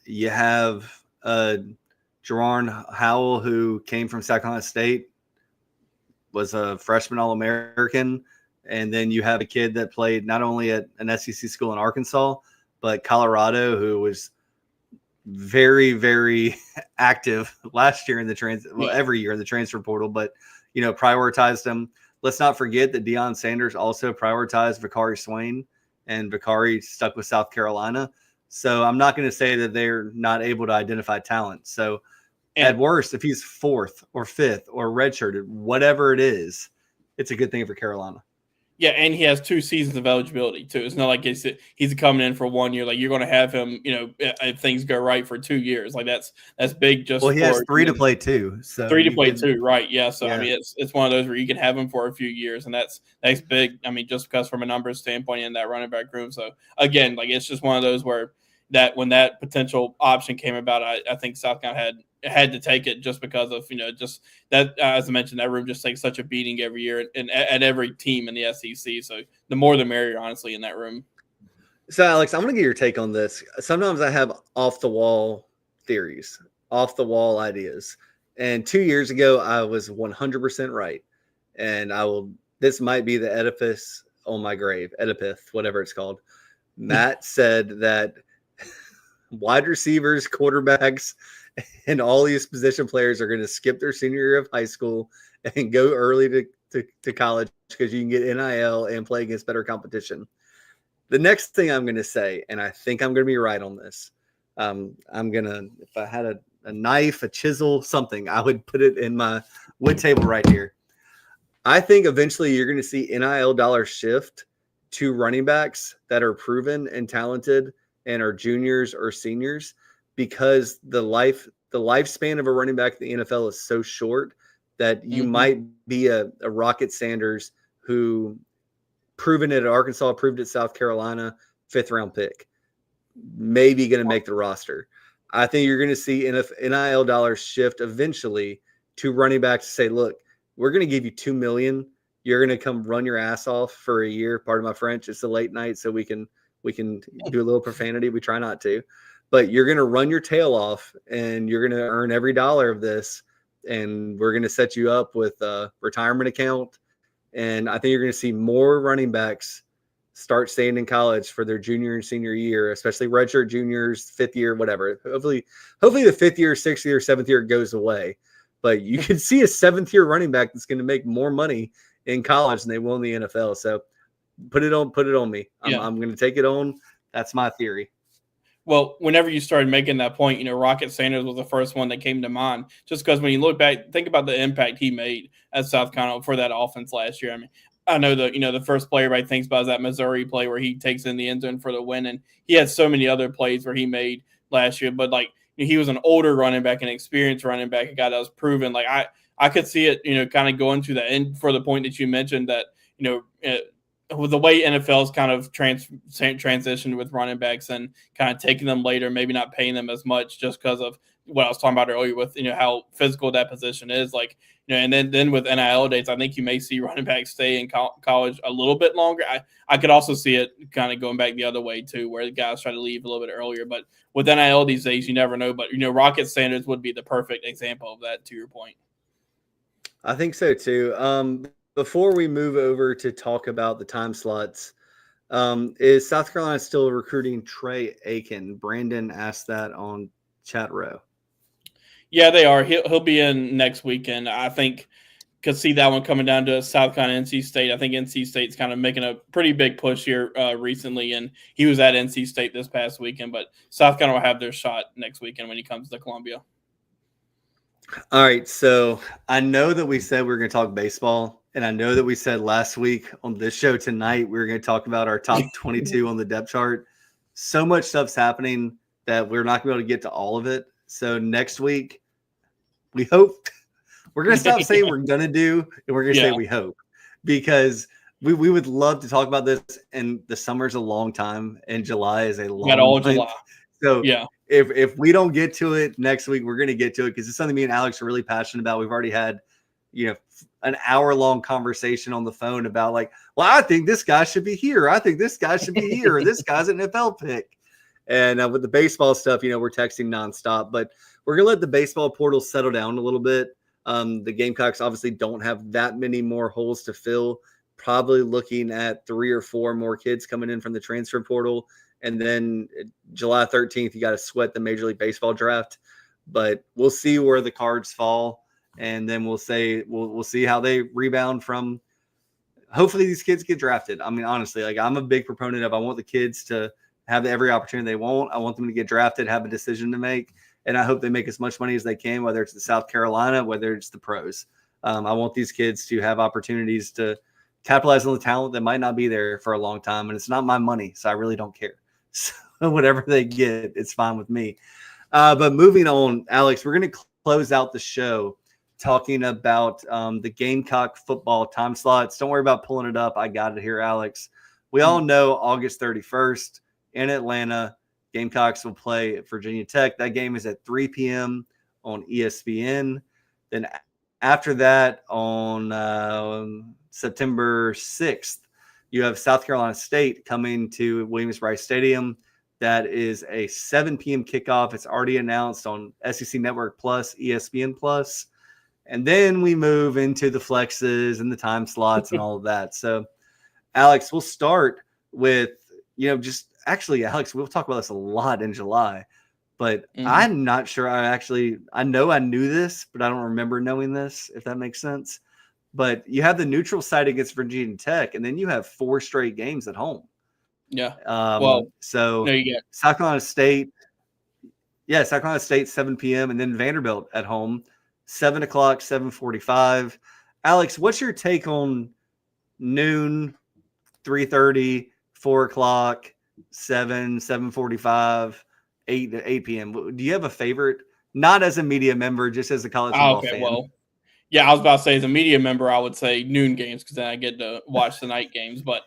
You have Jerron Howell, who came from South Carolina State, was a freshman All-American, and then you have a kid that played not only at an SEC school in Arkansas, but Colorado, who was very, very active last year in the every year in the transfer portal, but prioritized them. Let's not forget that Deion Sanders also prioritized Vakari Swain, and Vakari stuck with South Carolina. So I'm not going to say that they're not able to identify talent. So at worst, if he's 4th or 5th or redshirted, whatever it is, it's a good thing for Carolina. Yeah, and he has 2 seasons of eligibility too. It's not like he's coming in for 1 year. Like you're going to have him, if things go right, for 2 years. Like that's big. Just he has 3 to play 2. So 3 to play 2, right? Yeah. So yeah. I mean, it's one of those where you can have him for a few years, and that's big. I mean, just because from a numbers standpoint in that running back room. So again, like it's just one of those where that when that potential option came about, I think South Carolina had to take it, just because of just that, as I mentioned, that room just takes such a beating every year and at every team in the SEC. So the more the merrier, honestly, in that room. So Alex, I'm going to get your take on this. Sometimes I have off the wall theories, off the wall ideas, and 2 years ago I was 100% right, and this might be the edifice on my grave, Oedipus, whatever it's called. Matt said that wide receivers, quarterbacks, and all these position players are going to skip their senior year of high school and go early to college because you can get NIL and play against better competition. The next thing I'm going to say, and I think I'm going to be right on this, I'm going to, if I had a knife, a chisel, something, I would put it in my wood table right here. I think eventually you're going to see NIL dollars shift to running backs that are proven and talented and are juniors or seniors, because the lifespan of a running back in the NFL is so short that you might be a Rocket Sanders who proven it at Arkansas, proved it at South Carolina, 5th round pick, maybe going to make the roster. I think you're going to see NIL dollars shift eventually to running backs to say, look, we're going to give you $2 million. You're going to come run your ass off for a year. Pardon my French. It's a late night, so we can do a little profanity. We try not to, but you're going to run your tail off, and you're going to earn every dollar of this. And we're going to set you up with a retirement account. And I think you're going to see more running backs start staying in college for their junior and senior year, especially redshirt juniors, fifth year, whatever. Hopefully the fifth year, sixth year, seventh year goes away. But you can see a seventh year running back that's going to make more money in college than they will in the NFL. So put it on me. I'm going to take it on. That's my theory. Well, whenever you started making that point, Rocket Sanders was the first one that came to mind, just because when you look back, think about the impact he made at South Carolina for that offense last year. I mean, I know the first play everybody thinks about is that Missouri play where he takes in the end zone for the win, and he had so many other plays where he made last year. But he was an older running back, an experienced running back, a guy that was proven. I could see it, kind of going to the end for the point that you mentioned that with the way NFL's kind of transitioned with running backs and kind of taking them later, maybe not paying them as much just because of what I was talking about earlier with, how physical that position is. And then with NIL dates, I think you may see running backs stay in college a little bit longer. I could also see it kind of going back the other way too, where the guys try to leave a little bit earlier. But with NIL these days, you never know. But, Rocket Sanders would be the perfect example of that, to your point. I think so too. Before we move over to talk about the time slots, is South Carolina still recruiting Trey Aiken? Brandon asked that on chat row. Yeah, they are. He'll be in next weekend. I think could see that one coming down to South Carolina, NC State. I think NC State's kind of making a pretty big push here recently, and he was at NC State this past weekend. But South Carolina will have their shot next weekend when he comes to Columbia. All right, so I know that we said we were going to talk baseball, and I know that we said last week on this show tonight we were going to talk about our top 22 on the depth chart. So much stuff's happening that we're not going to be able to get to all of it. So next week, we hope we're going to stop saying we're going to do, and we're going to say we hope, because we would love to talk about this. And the summer's a long time, and July is a long month. July. So if we don't get to it next week, we're going to get to it because it's something me and Alex are really passionate about. We've already had, an hour-long conversation on the phone about I think this guy should be here. I think this guy should be here. Or this guy's an NFL pick. And with the baseball stuff, we're texting nonstop. But we're going to let the baseball portal settle down a little bit. The Gamecocks obviously don't have that many more holes to fill. Probably looking at 3 or 4 more kids coming in from the transfer portal. And then July 13th, you got to sweat the Major League Baseball draft. But we'll see where the cards fall. And then we'll see how they rebound from. Hopefully these kids get drafted. I mean, honestly, I'm a big proponent of I want the kids to have every opportunity they want. I want them to get drafted, have a decision to make. And I hope they make as much money as they can, whether it's the South Carolina, whether it's the pros. I want these kids to have opportunities to capitalize on the talent that might not be there for a long time. And it's not my money, so I really don't care. So whatever they get, it's fine with me. But moving on, Alex, we're going to close out the show talking about the Gamecock football time slots. Don't worry about pulling it up. I got it here, Alex. We all know August 31st in Atlanta, Gamecocks will play at Virginia Tech. That game is at 3 p.m. on ESPN. Then after that, on September 6th, you have South Carolina State coming to Williams-Brice Stadium. That is a 7 p.m. kickoff. It's already announced on SEC Network Plus, ESPN Plus. And then we move into the flexes and the time slots and all of that. So, Alex, we'll start with, Alex, we'll talk about this a lot in July. But I'm not sure I know I knew this, but I don't remember knowing this, if that makes sense. But you have the neutral site against Virginia Tech, and then you have 4 straight games at home. Yeah. So no, you get South Carolina State. Yeah, South Carolina State, 7 p.m. And then Vanderbilt at home, 7 o'clock, 7:45. Alex, what's your take on noon, 3:30, 4 o'clock, 7, 7:45, 8 p.m.? Do you have a favorite? Not as a media member, just as a college football fan. Well, yeah, I was about to say as a media member, I would say noon games because then I get to watch the night games. But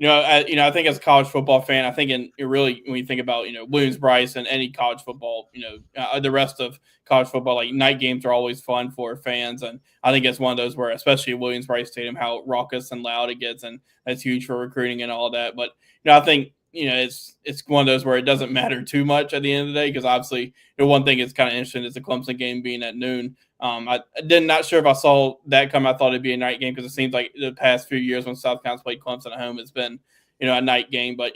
I think as a college football fan, I think when you think about, Williams-Brice and any college football, the rest of college football, like night games are always fun for fans. And I think it's one of those where, especially Williams-Brice Stadium, how raucous and loud it gets. And that's huge for recruiting and all that. But, I think, it's one of those where it doesn't matter too much at the end of the day, because obviously, one thing is kind of interesting is the Clemson game being at noon. I did not sure if I saw that come. I thought it'd be a night game because it seems like the past few years when South Carolina's played Clemson at home, it's been, a night game. But,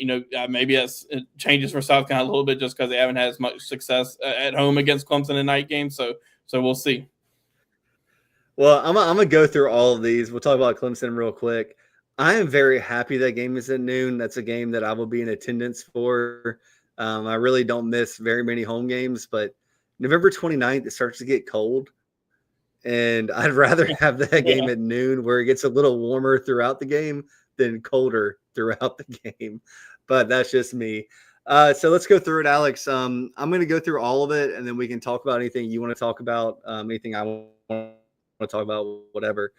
maybe it changes for South Carolina a little bit just because they haven't had as much success at home against Clemson in night games. So we'll see. Well, I'm going to go through all of these. We'll talk about Clemson real quick. I am very happy that game is at noon. That's a game that I will be in attendance for. I really don't miss very many home games, but November 29th, it starts to get cold. And I'd rather have that game at noon where it gets a little warmer throughout the game than colder throughout the game. But that's just me. So let's go through it, Alex. I'm going to go through all of it, and then we can talk about anything you want to talk about, anything I want to talk about, whatever.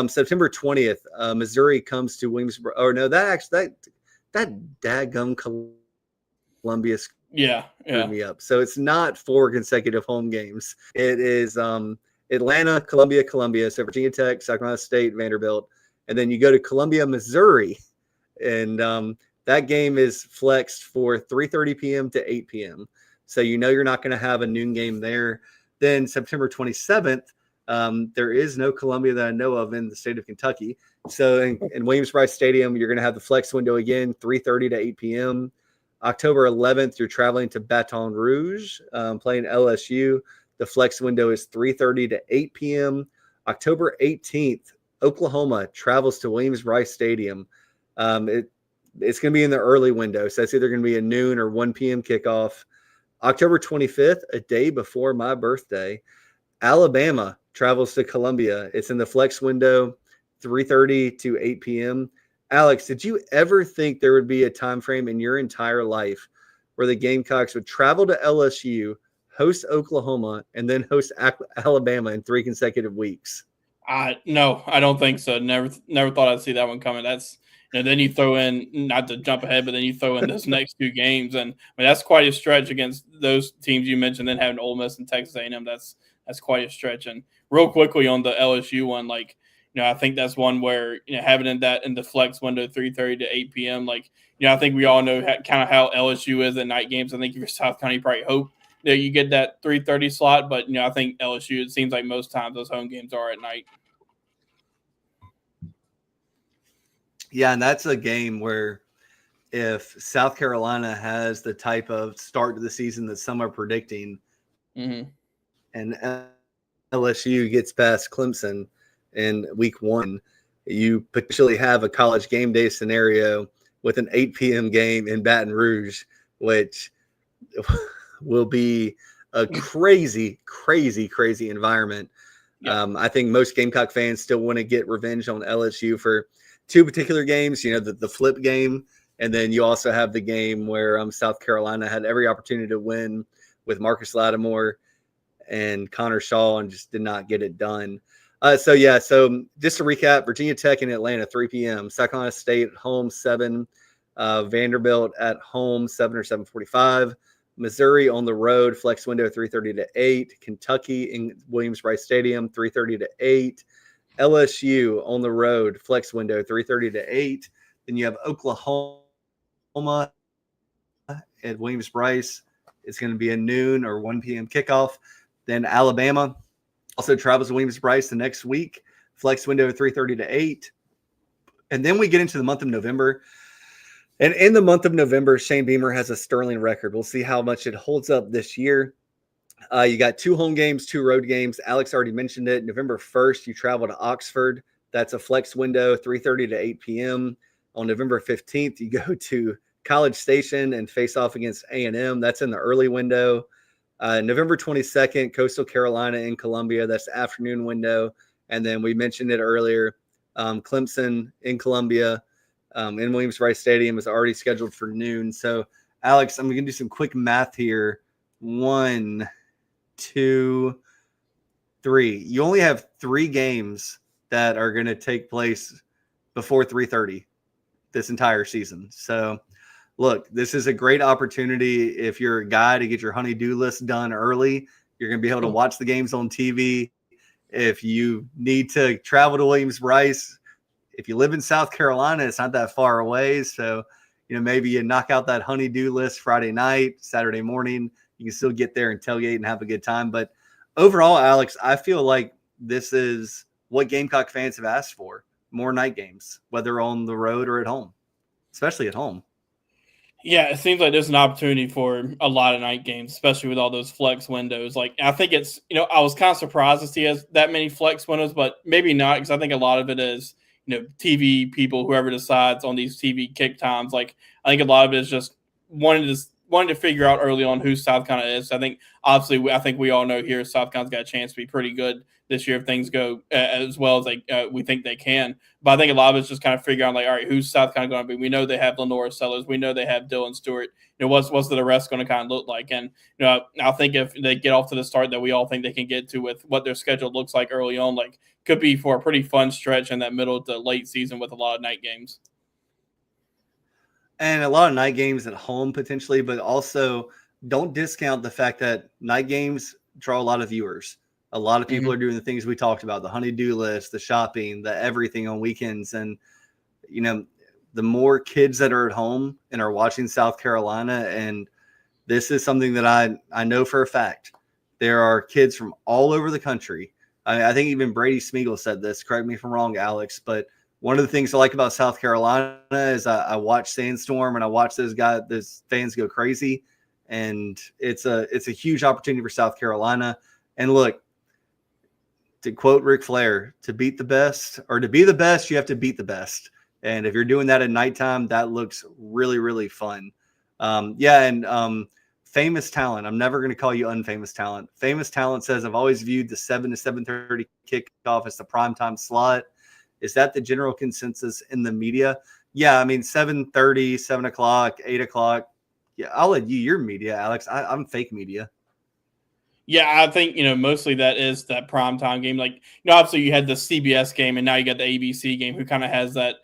September 20th, Missouri comes to Williamsburg. Oh, no, that daggum Columbia screwed me up. So it's not 4 consecutive home games. It is Atlanta, Columbia. So Virginia Tech, South Carolina State, Vanderbilt. And then you go to Columbia, Missouri. And that game is flexed for 3:30 p.m. to 8 p.m. So you're not going to have a noon game there. Then September 27th, there is no Columbia that I know of in the state of Kentucky. So in Williams-Brice Stadium, you're going to have the flex window again, 3:30 to 8 p.m. October 11th, you're traveling to Baton Rouge, playing LSU. The flex window is 3:30 to 8 p.m. October 18th, Oklahoma travels to Williams-Brice Stadium. It's going to be in the early window, so it's either going to be a noon or 1 p.m. kickoff. October 25th, a day before my birthday, Alabama travels to Columbia. It's in the flex window, 3:30 to 8 p.m. Alex, did you ever think there would be a time frame in your entire life where the Gamecocks would travel to LSU, host Oklahoma, and then host Alabama in 3 consecutive weeks? No, I don't think so. Never thought I'd see that one coming. That's then you throw in, not to jump ahead, but then you throw in those next 2 games, and that's quite a stretch against those teams you mentioned. Then having Ole Miss and Texas A&M, that's quite a stretch. And real quickly on the LSU one, I think that's one where having in the flex window 3:30 to 8 p.m. I think we all know kind of how LSU is at night games. I think if you're South Carolina, you probably hope that you get that 3:30 slot, but I think LSU, it seems like most times those home games are at night. Yeah, and that's a game where if South Carolina has the type of start to the season that some are predicting, and LSU gets past Clemson in week 1, you potentially have a college game day scenario with an 8 p.m. game in Baton Rouge, which will be a crazy environment. Yeah. I think most Gamecock fans still want to get revenge on LSU for 2 particular games, the flip game. And then you also have the game where South Carolina had every opportunity to win with Marcus Lattimore and Connor Shaw and just did not get it done. So just to recap, Virginia Tech in Atlanta, 3 p.m. South Carolina State at home, 7. Vanderbilt at home, 7 or 7:45. Missouri on the road, flex window 3:30 to 8. Kentucky in Williams-Brice Stadium, 3:30 to 8. LSU on the road, flex window 3:30 to 8. Then you have Oklahoma at Williams-Brice. It's going to be a noon or 1 p.m. kickoff. Then Alabama also travels to Williams-Brice the next week, flex window 3:30 to 8. And then we get into the month of November. And in the month of November, Shane Beamer has a sterling record. We'll see how much it holds up this year. You got 2 home games, 2 road games. Alex already mentioned it. November 1st, you travel to Oxford. That's a flex window, 3:30 to 8 p.m. On November 15th, you go to College Station and face off against A&M. That's in the early window. November 22nd, Coastal Carolina in Columbia. That's the afternoon window. And then we mentioned it earlier, Clemson in Columbia. In Williams-Brice Stadium is already scheduled for noon. So, Alex, I'm going to do some quick math here. 1, 2, 3. You only have 3 games that are going to take place before 3:30. this entire season. So look, this is a great opportunity if you're a guy to get your honey-do list done early. You're going to be able to watch the games on TV. If you need to travel to Williams-Brice, if you live in South Carolina, it's not that far away. So, maybe you knock out that honey-do list Friday night, Saturday morning. You can still get there and tailgate and have a good time. But overall, Alex, I feel like this is what Gamecock fans have asked for. More night games, whether on the road or at home, especially at home. Yeah, it seems like there's an opportunity for a lot of night games, especially with all those flex windows. Like, I think it's, I was kind of surprised to see that many flex windows, but maybe not, because I think a lot of it is, TV people, whoever decides on these TV kick times. Like, I think a lot of it is just wanting to figure out early on who South Carolina is. I think, obviously, I think we all know here South Carolina's got a chance to be pretty good this year if things go as well as we think they can. But I think a lot of it's just kind of figuring out, like, all right, who's South Carolina going to be? We know they have Lenora Sellers. We know they have Dylan Stewart. What's the rest going to kind of look like? And, I think if they get off to the start that we all think they can get to with what their schedule looks like early on, like, could be for a pretty fun stretch in that middle to late season with a lot of night games. And a lot of night games at home potentially, but also don't discount the fact that night games draw a lot of viewers. A lot of people are doing the things we talked about, the honey-do list, the shopping, the everything on weekends. And, the more kids that are at home and are watching South Carolina, and this is something that I know for a fact, there are kids from all over the country. I think even Brady Smeagol said this, correct me if I'm wrong, Alex, but one of the things I like about South Carolina is I watch Sandstorm and I watch those fans go crazy. And it's a huge opportunity for South Carolina. And look, to quote Ric Flair, to beat the best, or to be the best, you have to beat the best. And if you're doing that at nighttime, that looks really, really fun. Famous talent. I'm never going to call you unfamous talent. Famous talent says, I've always viewed the 7 to 7:30 kickoff as the primetime slot. Is that the general consensus in the media? Yeah, 7:30, 7 o'clock, 8 o'clock. Yeah, I'll let you're media, Alex. I'm fake media. Yeah, I think, mostly that is that primetime game. Like, obviously you had the CBS game and now you got the ABC game, who kind of has that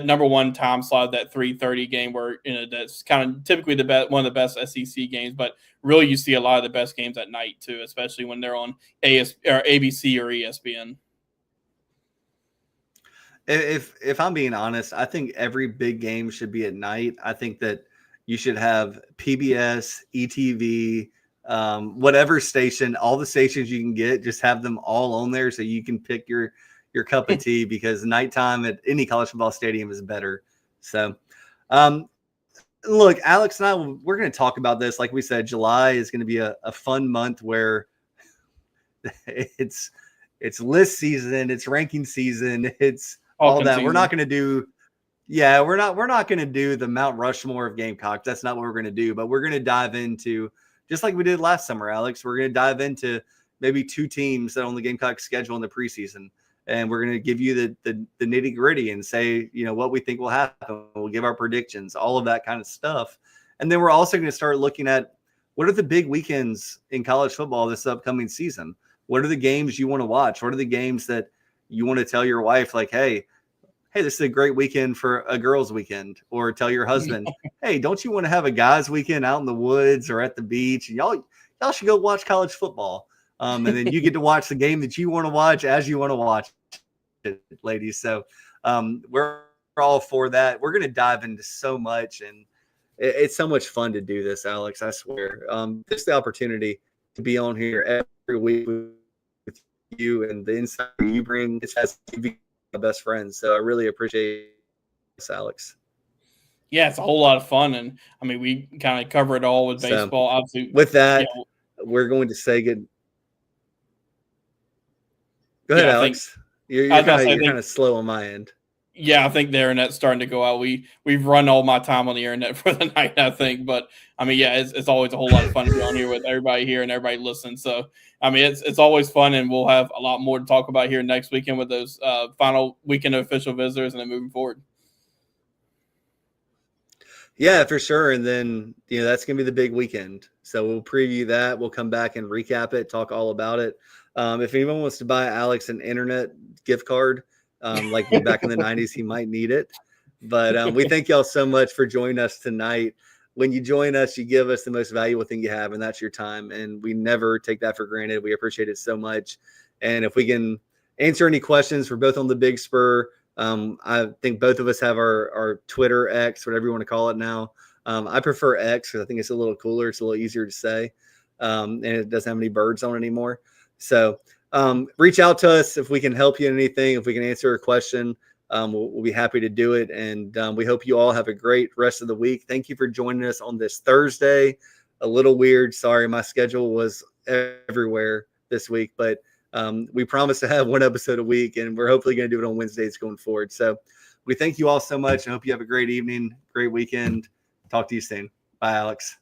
number one time slot, that 3:30 game where, that's kind of typically one of the best SEC games, but really you see a lot of the best games at night too, especially when they're on ABC or ESPN. If I'm being honest, I think every big game should be at night. I think that you should have PBS, ETV, whatever station, all the stations you can get, just have them all on there so you can pick your cup of tea, because nighttime at any college football stadium is better. So, look, Alex and I, we're going to talk about this. Like we said, July is going to be a fun month where it's list season, it's ranking season, it's all that. Season. We're not going to do the Mount Rushmore of Gamecocks. That's not what we're going to do, but we're going to dive into, just like we did last summer, Alex, we're going to dive into maybe two teams that on the Gamecocks schedule in the preseason. And we're going to give you the nitty gritty and say, what we think will happen. We'll give our predictions, all of that kind of stuff. And then we're also going to start looking at what are the big weekends in college football this upcoming season? What are the games you want to watch? What are the games that you want to tell your wife, like, hey, this is a great weekend for a girls' weekend, or tell your husband, hey, don't you want to have a guys' weekend out in the woods or at the beach? And y'all should go watch college football. And then you get to watch the game that you want to watch as you want to watch it, ladies. So we're all for that. We're going to dive into so much, and it's so much fun to do this, Alex. I swear. Just the opportunity to be on here every week with you and the insight you bring. It has to be my best friends. So I really appreciate this, Alex. Yeah, it's a whole lot of fun. And we kind of cover it all with baseball. Obviously, with that, we're going to say good. Go ahead, Alex. You're kind of slow on my end. Yeah, I think the internet's starting to go out. We've run all my time on the internet for the night, I think. But it's always a whole lot of fun to be on here with everybody here and everybody listening. So it's always fun, and we'll have a lot more to talk about here next weekend with those final weekend of official visitors, and then moving forward. Yeah, for sure. And then that's gonna be the big weekend. So we'll preview that. We'll come back and recap it, talk all about it. If anyone wants to buy Alex an internet gift card, like back in the 90s, he might need it. But we thank y'all so much for joining us tonight. When you join us, you give us the most valuable thing you have, and that's your time. And we never take that for granted. We appreciate it so much. And if we can answer any questions, we're both on the Big Spur. I think both of us have our Twitter, X, whatever you want to call it now. I prefer X because I think it's a little cooler. It's a little easier to say. And it doesn't have any birds on it anymore. So reach out to us if we can help you in anything, if we can answer a question. We'll be happy to do it. And we hope you all have a great rest of the week. Thank you for joining us on this Thursday. A little weird. Sorry, my schedule was everywhere this week, but we promise to have one episode a week, and we're hopefully going to do it on Wednesdays going forward. So we thank you all so much. I hope you have a great evening, great weekend. Talk to you soon. Bye, Alex.